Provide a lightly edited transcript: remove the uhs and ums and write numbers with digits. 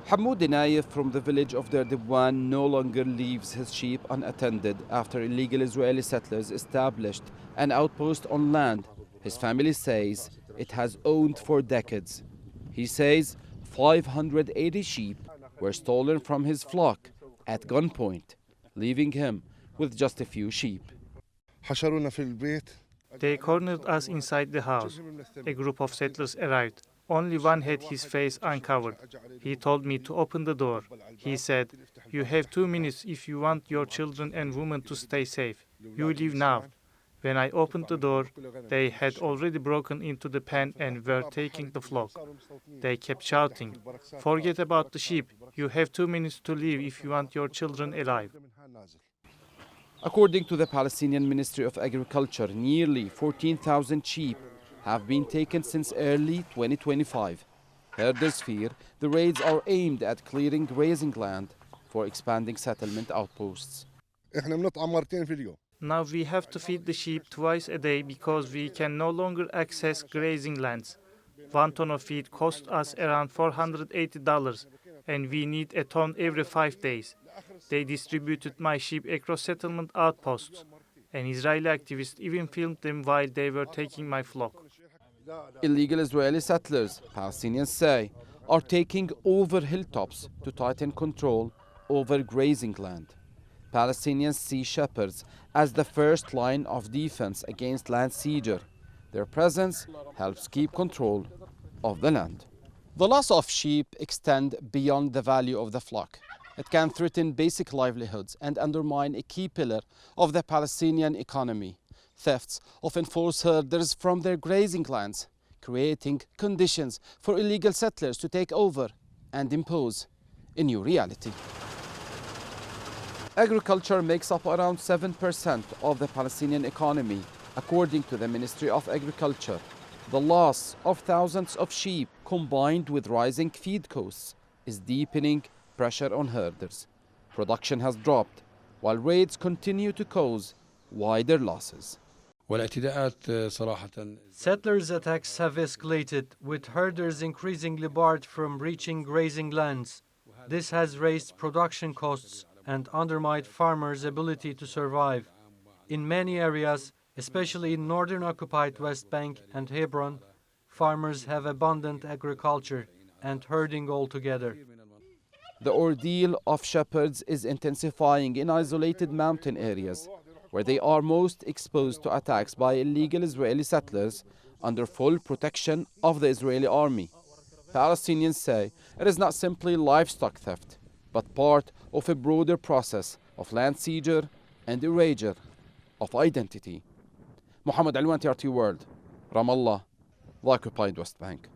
Hamoud Naif from the village of Derdewan no longer leaves his sheep unattended after illegal Israeli settlers established an outpost on land his family says it has owned for decades. He says 580 sheep were stolen from his flock at gunpoint, leaving him with just a few sheep. They cornered us inside the house. A group of settlers arrived. Only one had his face uncovered. He told me to open the door. He said, "You have 2 minutes if you want your children and women to stay safe. You leave now." When I opened the door, they had already broken into the pen and were taking the flock. They kept shouting, "Forget about the sheep. You have 2 minutes to leave if you want your children alive." According to the Palestinian Ministry of Agriculture, nearly 14,000 sheep have been taken since early 2025. Herders fear the raids are aimed at clearing grazing land for expanding settlement outposts. Now we have to feed the sheep twice a day because we can no longer access grazing lands. 1 ton of feed costs us around $480, and we need a ton every 5 days. They distributed my sheep across settlement outposts. An Israeli activist even filmed them while they were taking my flock. Illegal Israeli settlers, Palestinians say, are taking over hilltops to tighten control over grazing land. Palestinians see shepherds as the first line of defense against land seizure. Their presence helps keep control of the land. The loss of sheep extends beyond the value of the flock. It can threaten basic livelihoods and undermine a key pillar of the Palestinian economy. Thefts often force herders from their grazing lands, creating conditions for illegal settlers to take over and impose a new reality. Agriculture makes up around 7% of the Palestinian economy, according to the Ministry of Agriculture. The loss of thousands of sheep, combined with rising feed costs, is deepening pressure on herders. Production has dropped, while raids continue to cause wider losses. Settlers' attacks have escalated, with herders increasingly barred from reaching grazing lands. This has raised production costs and undermined farmers' ability to survive. In many areas, especially in northern occupied West Bank and Hebron, farmers have abandoned agriculture and herding altogether. The ordeal of shepherds is intensifying in isolated mountain areas, where they are most exposed to attacks by illegal Israeli settlers under full protection of the Israeli army. Palestinians say it is not simply livestock theft, but part of a broader process of land seizure and erasure of identity. Mohammed Elwan, TRT World, Ramallah, the occupied West Bank.